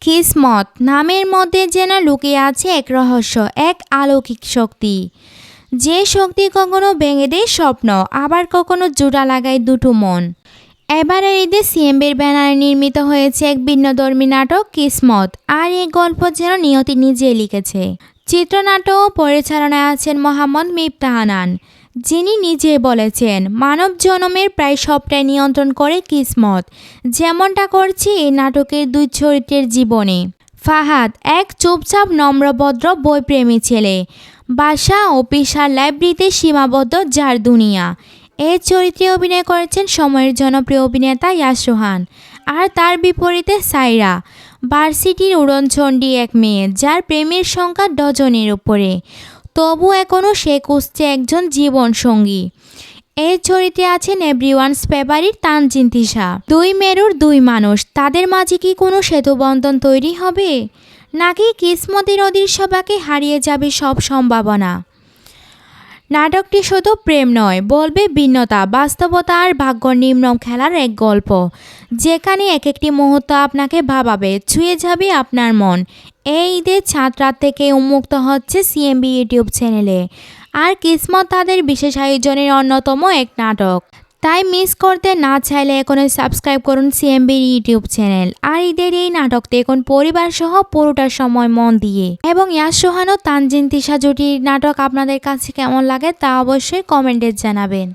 কিসমত নামের মধ্যে যেন লুকিয়ে আছে এক রহস্য, এক অলৌকিক শক্তি। যে শক্তি কখনো ভেঙে দেয় স্বপ্ন, আবার কখনো জোড়া লাগায় দুটো মন। এবারের ঈদে সিএমবির ব্যানারে নির্মিত হয়েছে এক ভিন্নধর্মী নাটক কিসমত। আর এই গল্প যেন নিয়তি নিজেই লিখেছে। চিত্রনাট্য ও পরিচালনায় আছেন মোহাম্মদ মিফতাহ হানান, যিনি নিজেই বলেছেন মানব জনমের প্রায় সবটাই নিয়ন্ত্রণ করে কিসমত, যেমনটা করছে এই নাটকের দুই চরিত্রের জীবনে। ফাহাদ এক চুপচাপ নম্রভদ্র বইপ্রেমী ছেলে, বাসা অফিস আর লাইব্রেরিতে সীমাবদ্ধ যার দুনিয়া। এই চরিত্রে অভিনয় করেছেন সময়ের জনপ্রিয় অভিনেতা ইয়াশ রোহান। আর তার বিপরীতে সাইরা, ভার্সিটির উড়নচণ্ডী এক মেয়ে, যার প্রেমের সংখ্যা ডজনের উপরে, তবু এখনও সে খুঁজছে একজন জীবনসঙ্গী। এই চরিত্রে আছেন এভরিওয়ানস ফেভারিট তানজিন তিশা। দুই মেরুর দুই মানুষ, তাদের মাঝে কি কোনো সেতুবন্ধন তৈরি হবে, নাকি কিসমতের অদৃশ্য বাঁকে হারিয়ে যাবে সব সম্ভাবনা? নাটকটি শুধু প্রেম নয়, বলবে ভিন্নতা, বাস্তবতা আর ভাগ্যর নির্মম খেলার এক গল্প, যেখানে এক একটি মুহূর্ত আপনাকে ভাবাবে, ছুঁয়ে যাবে আপনার মন। এই ঈদের চাঁদ রাত থেকে উন্মুক্ত হচ্ছে সিএমবি ইউটিউব চ্যানেলে। আর কিসমত তাদের বিশেষ আয়োজনের অন্যতম এক নাটক। তাই মিস করতে না চাইলে এখনই সাবস্ক্রাইব করুন সিএমবির ইউটিউব চ্যানেল। আর ঈদের এই নাটক দেখুন পরিবার সহ পুরোটা সময় মন দিয়ে। এবং ইয়াশ রোহান ও তানজিন তিশা জুটির নাটক আপনাদের কাছে কেমন লাগে তা অবশ্যই কমেন্টে জানাবেন।